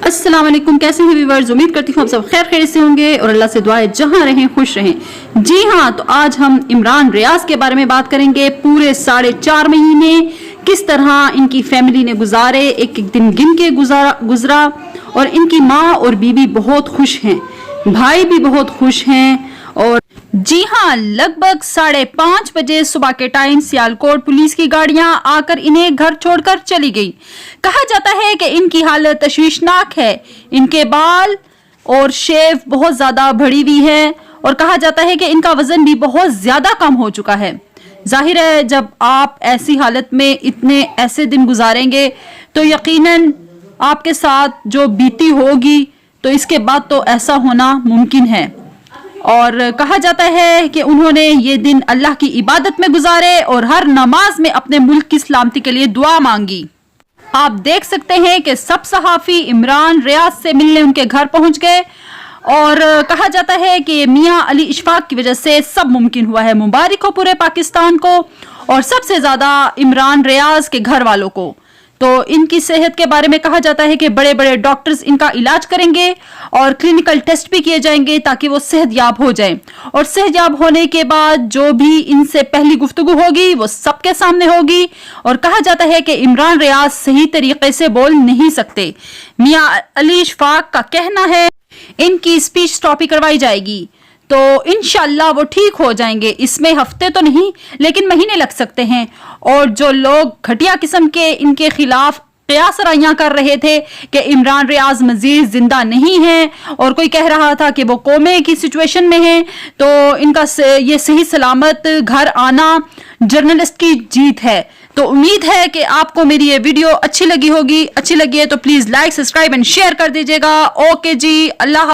अस्सलाम वालेकुम, कैसे हैं व्यूअर्स। उम्मीद करती हूँ आप सब खैर खैर से होंगे और अल्लाह से दुआ है जहाँ रहें खुश रहें। जी हाँ, तो आज हम इमरान रियाज के बारे में बात करेंगे। पूरे 4.5 महीने किस तरह इनकी फैमिली ने गुजारे, एक एक दिन गिन के गुजरा और इनकी माँ और बीबी बहुत खुश हैं, भाई भी बहुत खुश हैं। और जी हाँ, लगभग 5:30 बजे सुबह के टाइम सियालकोट पुलिस की गाड़ियां आकर इन्हें घर छोड़कर चली गई। कहा जाता है कि इनकी हालत तशवीशनाक है, इनके बाल और शेव बहुत ज्यादा बढ़ी हुई है और कहा जाता है कि इनका वजन भी बहुत ज्यादा कम हो चुका है। जाहिर है जब आप ऐसी हालत में इतने ऐसे दिन गुजारेंगे तो यकीनन आपके साथ जो बीती होगी तो इसके बाद तो ऐसा होना मुमकिन है। और कहा जाता है कि उन्होंने ये दिन अल्लाह की इबादत में गुजारे और हर नमाज में अपने मुल्क की सलामती के लिए दुआ मांगी। आप देख सकते हैं कि सब सहाफ़ी इमरान रियाज से मिलने उनके घर पहुंच गए और कहा जाता है कि मियां अली इशफाक की वजह से सब मुमकिन हुआ है। मुबारक हो पूरे पाकिस्तान को और सबसे ज़्यादा इमरान रियाज के घर वालों को। तो इनकी सेहत के बारे में कहा जाता है कि बड़े बड़े डॉक्टर्स इनका इलाज करेंगे और क्लिनिकल टेस्ट भी किए जाएंगे ताकि वो सेहतयाब हो जाएं। और सेहतयाब होने के बाद जो भी इनसे पहली गुफ्तगू होगी वो सबके सामने होगी। और कहा जाता है कि इमरान रियाज सही तरीके से बोल नहीं सकते। मियां अली इशफाक का कहना है इनकी स्पीच थेरेपी करवाई जाएगी तो इंशाल्लाह वो ठीक हो जाएंगे। इसमें हफ्ते तो नहीं लेकिन महीने लग सकते हैं। और जो लोग घटिया किस्म के इनके खिलाफ कयासराइयां कर रहे थे कि इमरान रियाज मजीद जिंदा नहीं है और कोई कह रहा था कि वो कोमे की सिचुएशन में है, तो इनका ये सही सलामत घर आना जर्नलिस्ट की जीत है। तो उम्मीद है कि आपको मेरी ये वीडियो अच्छी लगी होगी। अच्छी लगी है तो please like, subscribe and share कर दीजिएगा। ओके जी, अल्लाह।